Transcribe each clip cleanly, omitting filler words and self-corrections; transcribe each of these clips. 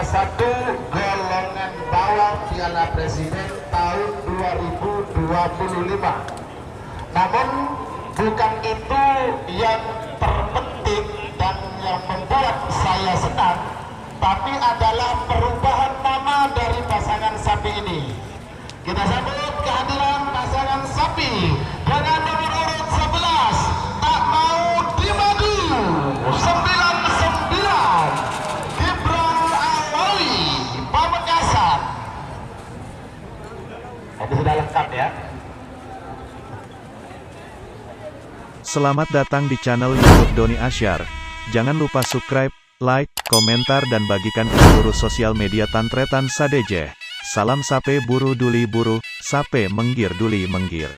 salah satu golongan bawah Piala Presiden tahun 2025. Namun bukan itu yang terpenting dan yang membuat saya senang, tapi adalah perubahan nama dari pasangan sapi ini. Kita sambut kehadiran pasangan sapi dengan nomor urut 11, tak mau dimadu 99, Gibran Alawi, Pamekasan. Ini sudah lengkap ya. Selamat datang di channel YouTube Doni Asyar. Jangan lupa subscribe, like, komentar dan bagikan ke seluruh sosial media Tantretan Sadejeh. Salam sape buru duli buru, sape menggir duli menggir.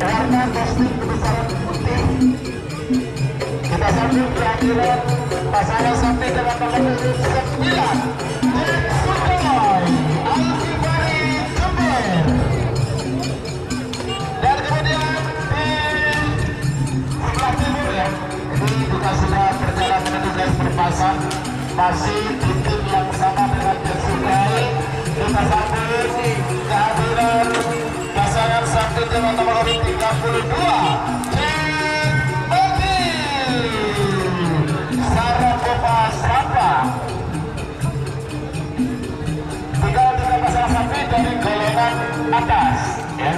Warna kostum kebesaran putih. Kita sambut kehadiran pasangan sapi dengan nomor urut 9, Alkifari Jember. Dan kemudian di sebelah timur ya, ini juga sudah berjalan menuju garis perpasan, masih di tim yang sama dengan Jesukai. Kita sambut kehadiran pasangan sapi dengan nomor urut 32, Cimati Sarakopa Sapa. Tinggal 3 pasangan sapi dari golongan atas ya.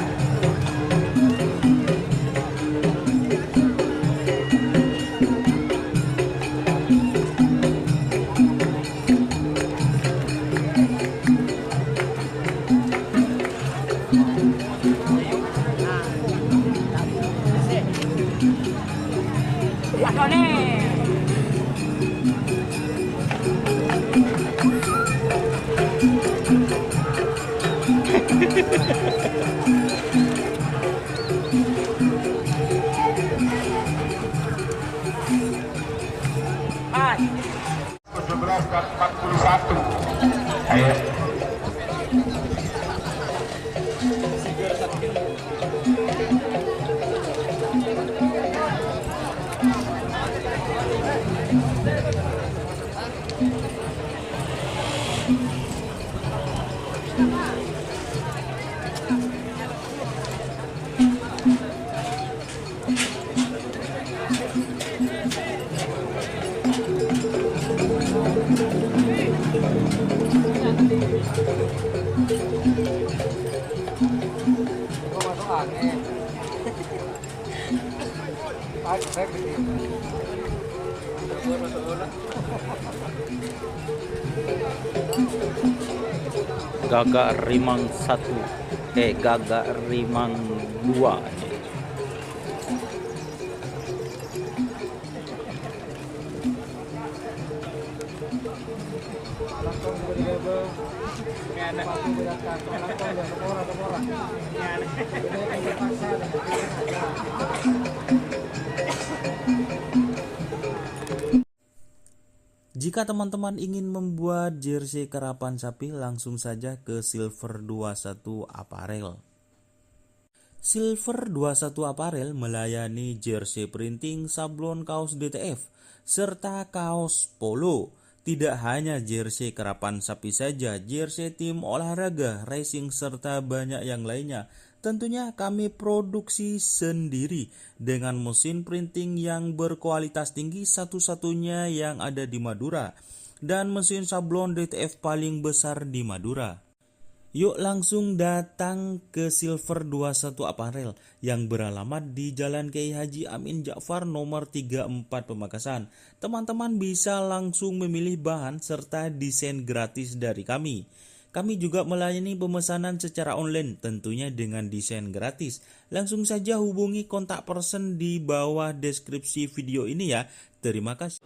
Dan 41. Ayo. Thank you. Gagak Rimang 1, Gagak Rimang 2. Jika teman-teman ingin membuat jersey karapan sapi, langsung saja ke Silver 21 Apparel. Silver 21 Apparel melayani jersey printing, sablon kaos DTF, serta kaos polo. Tidak hanya jersey karapan sapi saja, jersey tim olahraga, racing, serta banyak yang lainnya. Tentunya kami produksi sendiri dengan mesin printing yang berkualitas tinggi, satu-satunya yang ada di Madura, dan mesin sablon DTF paling besar di Madura. Yuk langsung datang ke Silver 21 Apparel yang beralamat di Jalan Kiai Haji Amin Ja'far nomor 34 Pamekasan. Teman-teman bisa langsung memilih bahan serta desain gratis dari kami. Kami juga melayani pemesanan secara online, tentunya dengan desain gratis. Langsung saja hubungi kontak person di bawah deskripsi video ini ya. Terima kasih.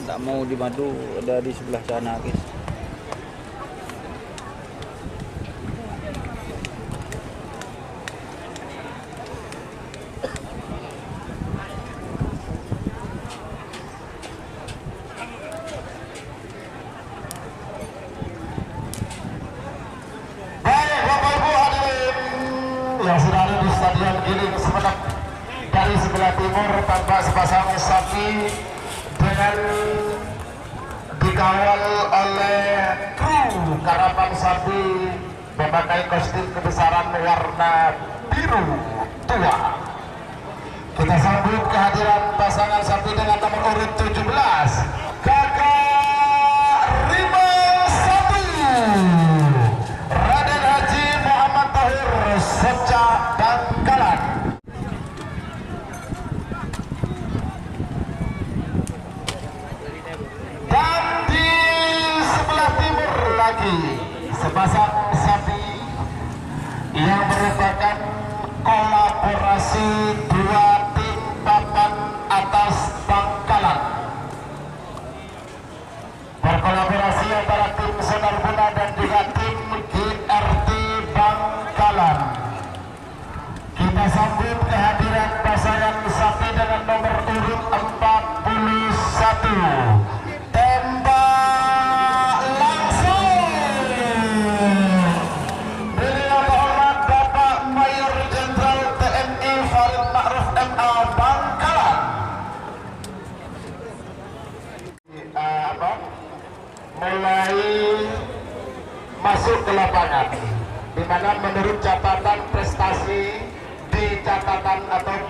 Tak mau di Madu, ada di sebelah sana guys. Baik Bapak Ibu hadirin yang sudah ada di Stadion Giling Semenep, dari sebelah timur tampak sepasang sapi dengan dikawal oleh kru karapan sapi memakai kostum kebesaran warna biru tua. Kita sambut kehadiran pasangan sapi dengan nomor urut 17, Gagak Rimang 1, Raden Haji Muhammad Tahir Secah Bangkalan. Dan di sebelah timur lagi sepasang sapi yang merupakan kolaborasi dua tim papan atas Bangkalan. Berkolaborasi antara tim Sonar Buna dan juga tim GRT Bangkalan. Kita sambut kehadiran pasangan sapi dengan nomor urut 41. Tembak langsung. Beliau terhormat Bapak Mayor Jenderal TNI Farid Ma'ruf MA Bangkalan. Mulai masuk ke lapangan, di mana menurut catatan prestasi di catatan atau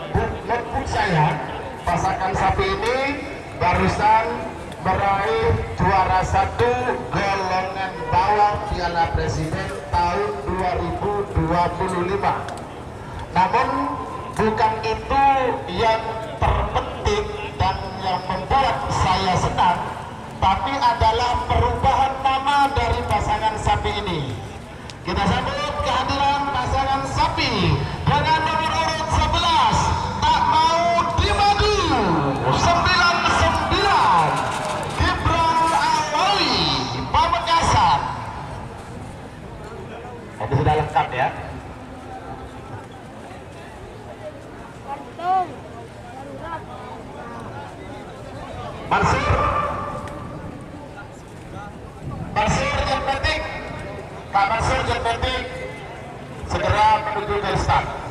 notebook saya, pasangan sapi ini barusan meraih juara 1 golongan bawang Piala Presiden tahun 2025. Namun bukan itu yang terpenting dan yang membuat saya senang, tapi adalah perubahan nama dari pasangan sapi ini. Kita sambut kehadiran pasangan sapi dengan nomor urut 11, tak mau dimadu 99, Gibran Alawi Pamekasan. Ini sudah lengkap ya. Mansur Jetmetik, Kak Mansur Jetmetik segera menuju ke ke start.